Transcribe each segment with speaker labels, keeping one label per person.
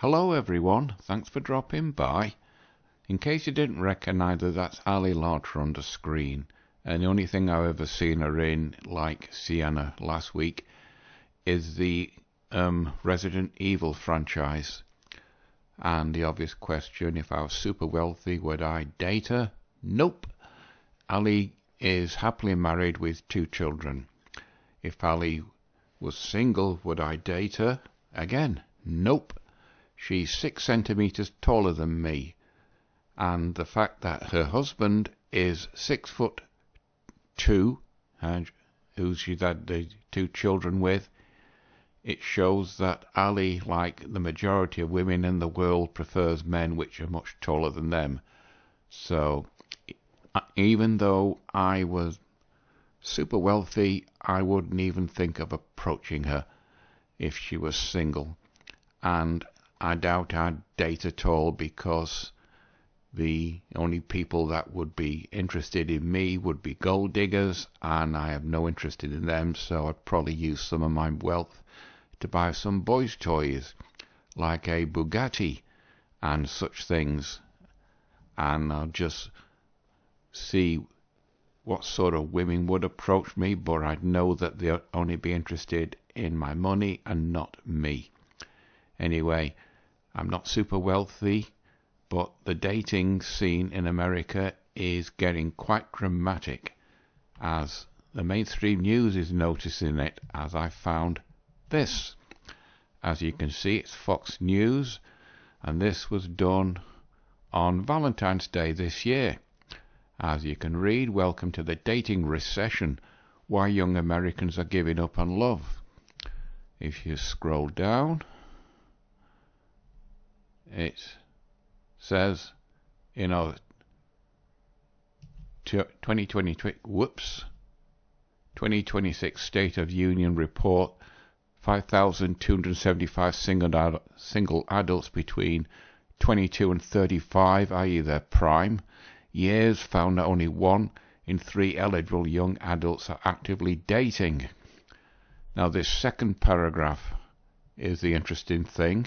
Speaker 1: Hello everyone, thanks for dropping by. In case you didn't recognise her, that's Ali Larter on the screen. And the only thing I've ever seen her in, like Sienna last week, is the Resident Evil franchise. And the obvious question, if I was super wealthy, would I date her? Nope. Ali is happily married with 2 children. If Ali was single, would I date her? Again, nope. She's 6 centimetres taller than me, and the fact that her husband is 6'2", and who she's had the 2 children with, it shows that Ali, like the majority of women in the world, prefers men which are much taller than them. So, even though I was super wealthy, I wouldn't even think of approaching her if she was single. And I doubt I'd date at all, because the only people that would be interested in me would be gold diggers, and I have no interest in them, so I'd probably use some of my wealth to buy some boys' toys, like a Bugatti and such things, and I'll just see what sort of women would approach me, but I'd know that they'll only be interested in my money and not me. Anyway, I'm not super wealthy, but the dating scene in America is getting quite dramatic, as the mainstream news is noticing it, as I found this. As you can see, it's Fox News, and this was done on Valentine's Day this year. As you can read, welcome to the dating recession, why young Americans are giving up on love. If you scroll down, it says, 2026 State of Union Report, 5,275 single adults between 22 and 35, i.e. their prime years, found that only 1 in 3 eligible young adults are actively dating. Now this second paragraph is the interesting thing.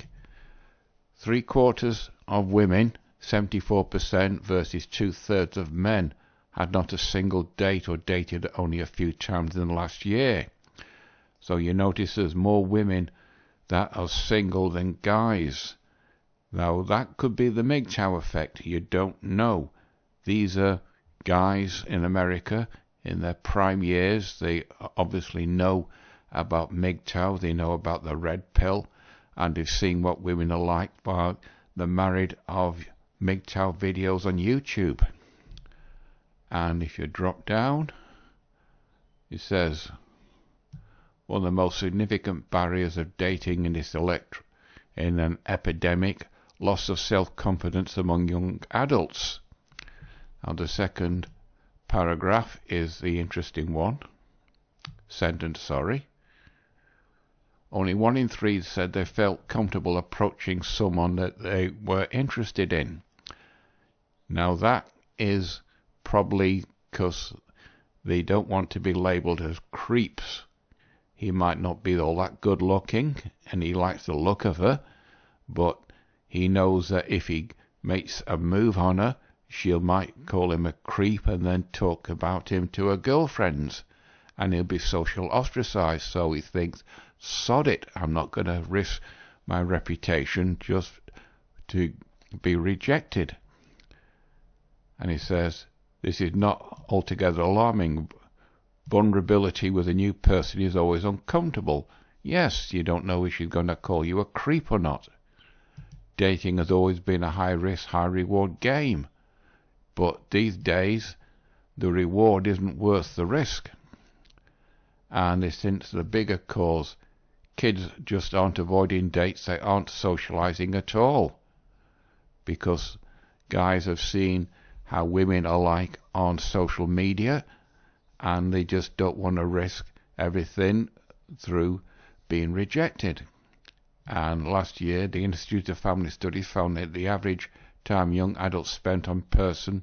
Speaker 1: 3/4 of women, 74% versus 2/3 of men, had not a single date or dated only a few times in the last year. So you notice there's more women that are single than guys. Now that could be the MGTOW effect, you don't know. These are guys in America in their prime years. They obviously know about MGTOW, they know about the red pill, and they've seen what women are like by the married of MGTOW videos on YouTube. And if you drop down, it says, one of the most significant barriers of dating in this in an epidemic, loss of self-confidence among young adults. Now the second paragraph is the interesting one. Sentence, sorry. Only 1 in 3 said they felt comfortable approaching someone that they were interested in. Now that is probably because they don't want to be labelled as creeps. He might not be all that good looking, and he likes the look of her, but he knows that if he makes a move on her, she might call him a creep and then talk about him to her girlfriends, and he'll be social ostracized. So he thinks, sod it, I'm not going to risk my reputation just to be rejected. And he says, this is not altogether alarming. Vulnerability with a new person is always uncomfortable. Yes, you don't know if she's going to call you a creep or not. Dating has always been a high-risk, high-reward game. But these days, the reward isn't worth the risk. And since the bigger cause, kids just aren't avoiding dates, they aren't socializing at all. Because guys have seen how women are like on social media, and they just don't want to risk everything through being rejected. And last year, the Institute of Family Studies found that the average time young adults spent in person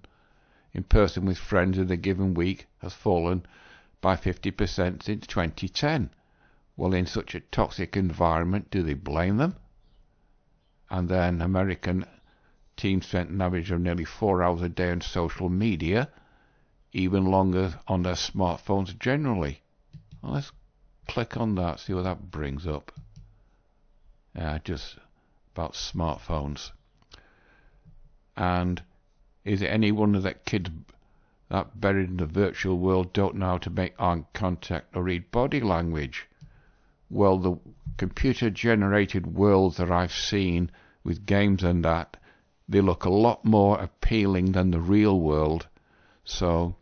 Speaker 1: with friends in a given week has fallen by 50% since 2010. Well, in such a toxic environment, do they blame them? and then American teens spent an average of nearly 4 hours a day on social media, even longer on their smartphones generally. Well, let's click on that, see what that brings up. Just about smartphones. And is it any wonder that kids that buried in the virtual world don't know how to make eye contact or read body language? Well, the computer-generated worlds that I've seen with games and that, they look a lot more appealing than the real world. So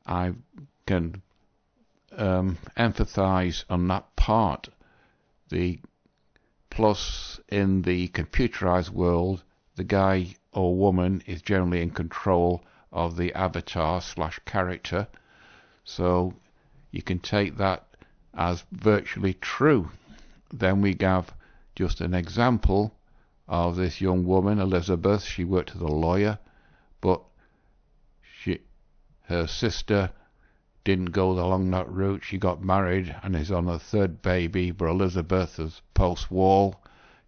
Speaker 1: I can empathize on that part. The plus in the computerized world, the guy or woman is generally in control of the avatar / character, so you can take that as virtually true. Then we have just an example of this young woman, Elizabeth. She worked as a lawyer, but her sister didn't go along that route. She got married and is on her third baby, but Elizabeth is post-war.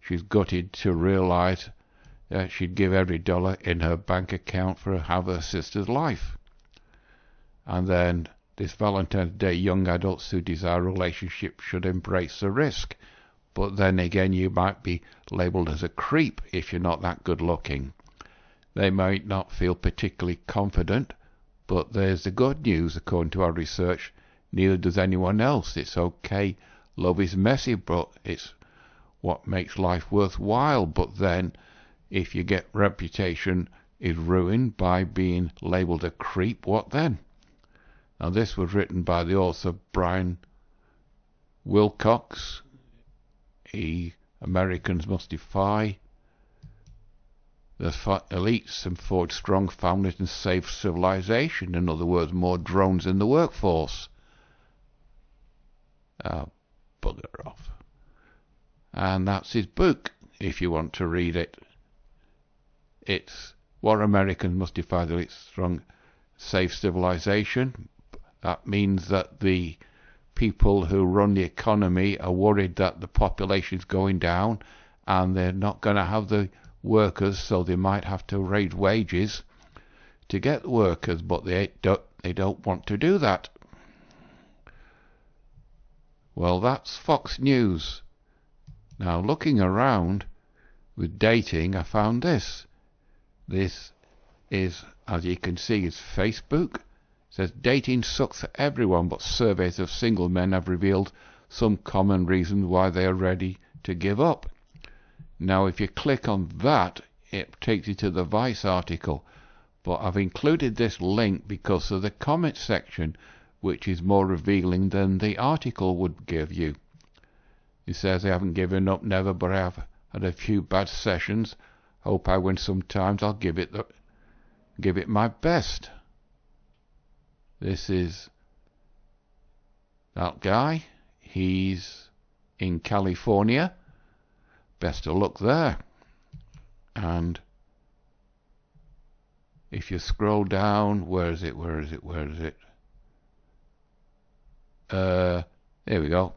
Speaker 1: She's gutted to realise that she'd give every dollar in her bank account for have her sister's life. And then this Valentine's Day, young adults who desire a relationship should embrace the risk. But then again, you might be labelled as a creep if you're not that good looking. They might not feel particularly confident, but there's the good news. According to our research, neither does anyone else. It's okay. Love is messy, but it's what makes life worthwhile. But then, if you get reputation is ruined by being labelled a creep, what then? Now, this was written by the author Brian Wilcox. Americans must defy the elites and forge strong families and save civilization. In other words, more drones in the workforce. Bugger off. And that's his book, if you want to read it. It's what Americans must defy the elites, strong, save civilization. That means that the people who run the economy are worried that the population is going down and they're not going to have the workers, so they might have to raise wages to get the workers, but they don't want to do that. Well, that's Fox News. Now, looking around with dating, I found this. This is, as you can see, is Facebook. It says dating sucks for everyone, but surveys of single men have revealed some common reasons why they are ready to give up. Now, if you click on that, it takes you to the Vice article, but I've included this link because of the comment section, which is more revealing than the article would give you. It says, I haven't given up, never, but I have had a few bad sessions. Hope I win sometimes. I'll give it my best. This is that guy. He's in California. Best of luck there. And if you scroll down, where is it? There we go.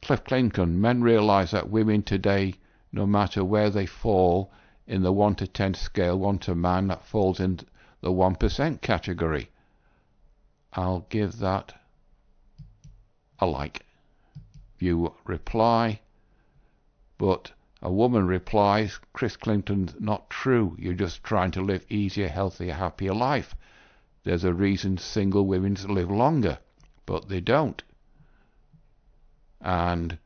Speaker 1: Cliff Clinton. Men realize that women today, no matter where they fall in the 1 to 10 scale, want a man that falls in the 1% category. I'll give that a like. You reply, but a woman replies, Chris Clinton's not true. You're just trying to live easier, healthier, happier life. There's a reason single women live longer, but they don't. And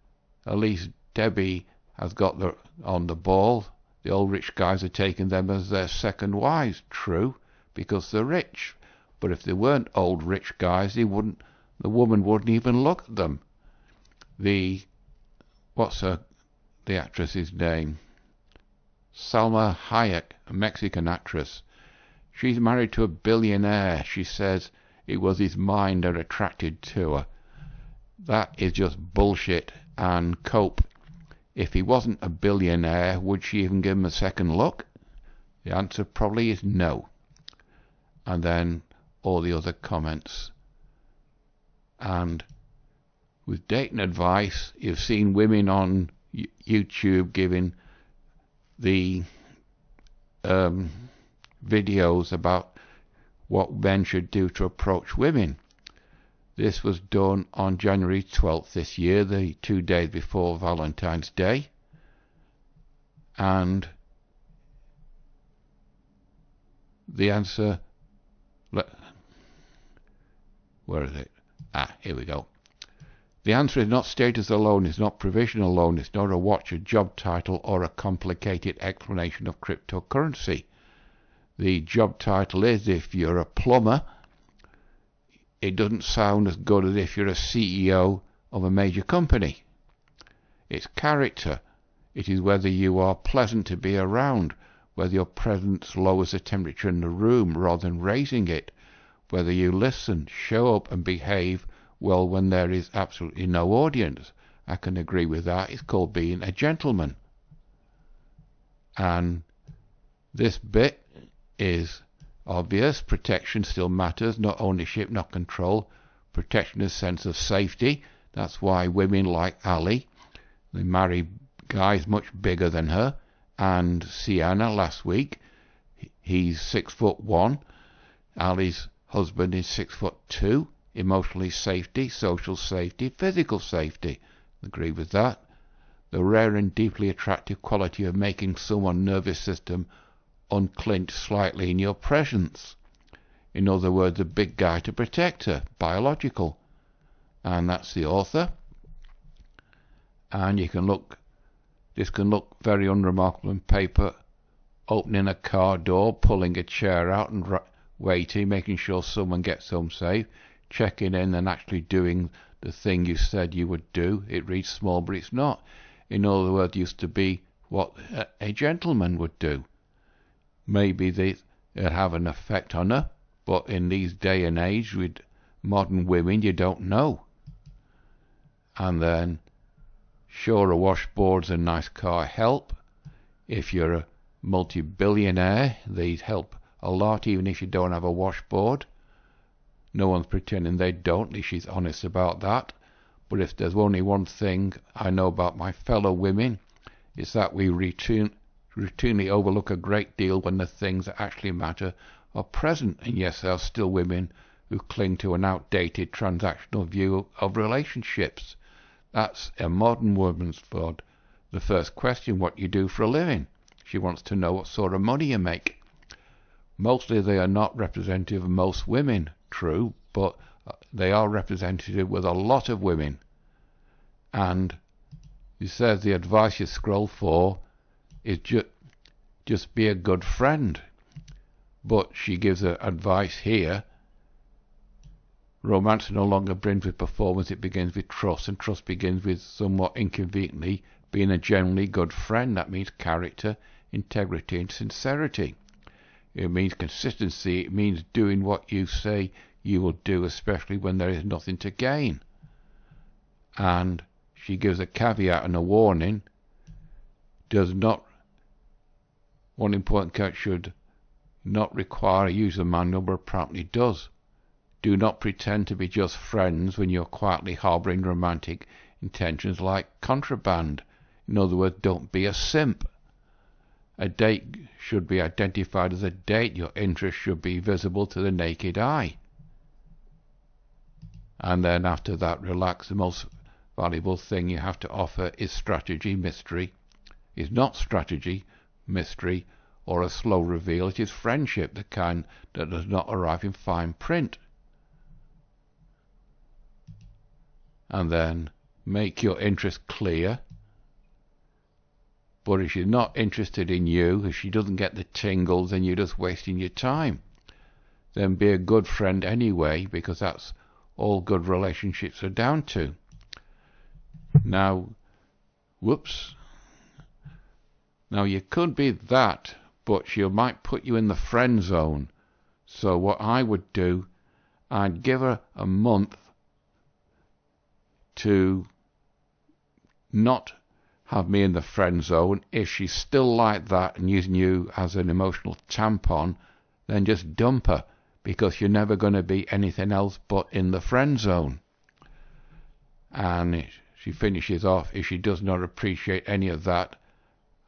Speaker 1: at least Debbie has got on the ball. The old rich guys are taking them as their second wives. True, because they're rich. But if they weren't old rich guys, the woman wouldn't even look at them. What's the actress's name? Salma Hayek, a Mexican actress. She's married to a billionaire. She says it was his mind that attracted to her. That is just bullshit. And Cope, if he wasn't a billionaire, would she even give him a second look? The answer probably is no. And then all the other comments. And with dating advice, you've seen women on YouTube giving the videos about what men should do to approach women. This was done on January 12th this year, the 2 days before Valentine's Day. And the answer, where is it? Here we go. The answer is not status alone, it's not provision alone, it's not a watch, a job title, or a complicated explanation of cryptocurrency. The job title is, if you're a plumber, it doesn't sound as good as if you're a CEO of a major company. It's character. It is whether you are pleasant to be around, whether your presence lowers the temperature in the room rather than raising it, whether you listen, show up and behave well when there is absolutely no audience. I can agree with that. It's called being a gentleman. And this bit is obvious. Protection still matters, not ownership, not control. Protection is a sense of safety. That's why women like Ali, they marry guys much bigger than her. And Sienna last week, he's 6'1". Ali's husband is 6'2". Emotionally safety, social safety, physical safety. Agree with that. The rare and deeply attractive quality of making someone's nervous system unclench slightly in your presence. In other words, a big guy to protect her, biological. And that's the author. And you can look, this can look very unremarkable on paper. Opening a car door, pulling a chair out and waiting, making sure someone gets home safe, checking in and actually doing the thing you said you would do. It reads small, but it's not. In other words, it used to be what a gentleman would do. Maybe it'd have an effect on her, but in these day and age with modern women, you don't know. And then, sure, a washboard's and nice car help. If you're a multi-billionaire, they help a lot, even if you don't have a washboard. No one's pretending they don't, at least she's honest about that. But if there's only one thing I know about my fellow women, it's that we routinely overlook a great deal when the things that actually matter are present. And yes, there are still women who cling to an outdated transactional view of relationships. That's a modern woman's fault. The first question, what you do for a living. She wants to know what sort of money you make. Mostly they are not representative of most women, true, but they are representative with a lot of women. And he says the advice you scroll for is just be a good friend. But she gives her advice here. Romance no longer brings with performance, it begins with trust, and trust begins with, somewhat inconveniently, being a generally good friend. That means character, integrity and sincerity. It means consistency. It means doing what you say you will do, especially when there is nothing to gain. And she gives a caveat and a warning. One important character should not require a user manual, but apparently does. Do not pretend to be just friends when you're quietly harbouring romantic intentions like contraband. In other words, don't be a simp. A date should be identified as a date. Your interest should be visible to the naked eye. And then after that, relax. The most valuable thing you have to offer is strategy. Mystery is not strategy, mystery, or a slow reveal. It is friendship, the kind that does not arrive in fine print. And then make your interest clear. But if she's not interested in you, if she doesn't get the tingles, then you're just wasting your time. Then be a good friend anyway, because that's all good relationships are down to. Now, whoops. Now you could be that, but she might put you in the friend zone. So what I would do, I'd give her a month to not have me in the friend zone. If she's still like that and using you as an emotional tampon, then just dump her, because you're never going to be anything else but in the friend zone. And she finishes off, if she does not appreciate any of that,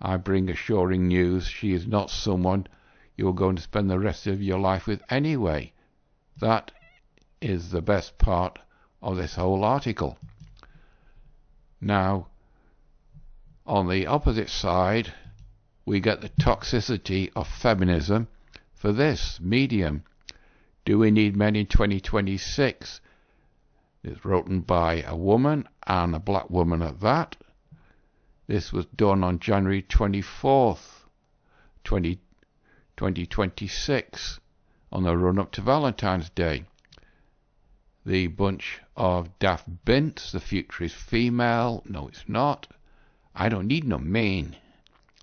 Speaker 1: I bring assuring news. She is not someone you're going to spend the rest of your life with anyway. That is the best part of this whole article. Now, on the opposite side, we get the toxicity of feminism for this medium. Do we need men in 2026? It's written by a woman, and a black woman at that. This was done on January 24th, 2026, on the run-up to Valentine's Day. The bunch of daft bints, the future is female. No, it's not. I don't need no man.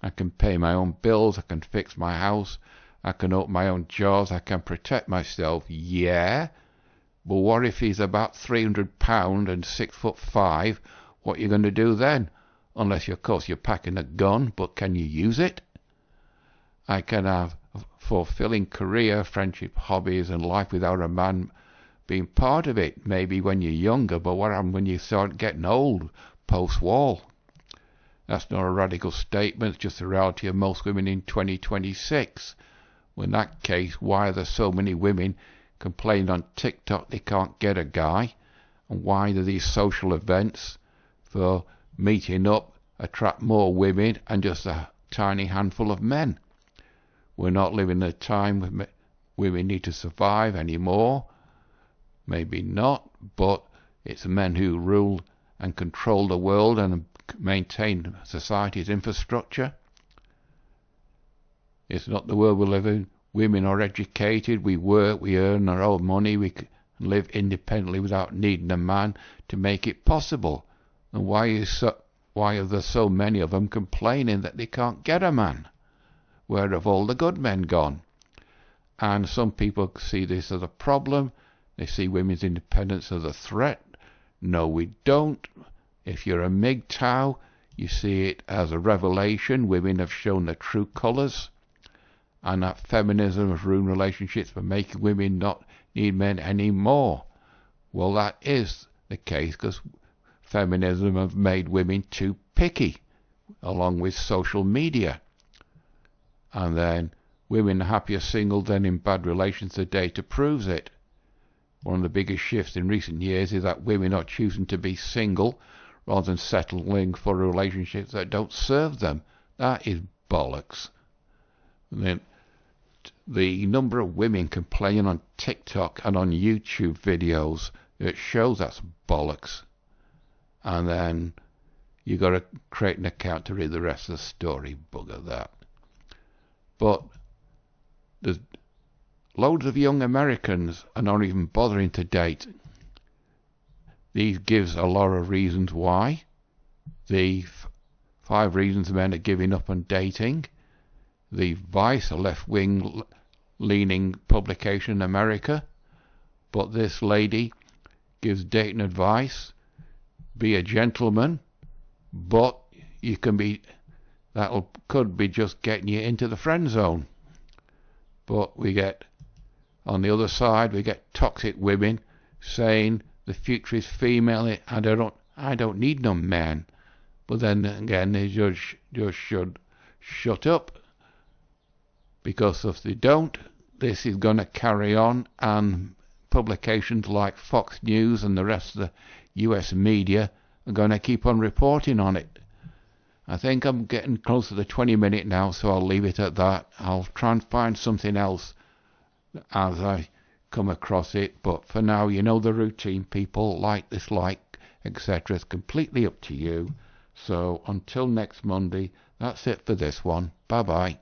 Speaker 1: I can pay my own bills, I can fix my house, I can open my own jars, I can protect myself, yeah. But what if he's about £300 and 6'5"? What are you going to do then? Unless, of course, you're packing a gun, but can you use it? I can have a fulfilling career, friendship, hobbies, and life without a man being part of it. Maybe when you're younger, but what happens when you start getting old, post-war? That's not a radical statement, it's just the reality of most women in 2026. Well, in that case, why are there so many women complaining on TikTok they can't get a guy? And why do these social events for meeting up attract more women and just a tiny handful of men? We're not living in a time when women need to survive anymore. Maybe not, but it's men who rule and control the world and maintain society's infrastructure. It's not the world we live in. Women are educated, we work, we earn our own money, we can live independently without needing a man to make it possible. And why are there so many of them complaining that they can't get a man? Where have all the good men gone? And some people see this as a problem. They see women's independence as a threat. No, we don't. If you're a MGTOW, you see it as a revelation. Women have shown their true colours. And that feminism has ruined relationships by making women not need men anymore. Well, that is the case because feminism has made women too picky, along with social media. And then women are happier single than in bad relations. The data proves it. One of the biggest shifts in recent years is that women are choosing to be single rather than settling for relationships that don't serve them. That is bollocks. And then the number of women complaining on TikTok and on YouTube videos, it shows that's bollocks. And then you got to create an account to read the rest of the story. Bugger that. But there's loads of young Americans are not even bothering to date. These gives a lot of reasons why. The 5 reasons men are giving up on dating. The Vice, a left-wing leaning publication in America. But this lady gives dating advice. Be a gentleman, but you can be, could be just getting you into the friend zone. But we get, on the other side, we get toxic women saying the future is female, I don't need no man. But then again, they just should shut up. Because if they don't, this is going to carry on, and publications like Fox News and the rest of the US media are going to keep on reporting on it. I think I'm getting close to the 20-minute now, so I'll leave it at that. I'll try and find something else as I come across it, but for now, you know the routine. People like, dislike, etc. It's completely up to you. So until next Monday, that's it for this one. Bye-bye.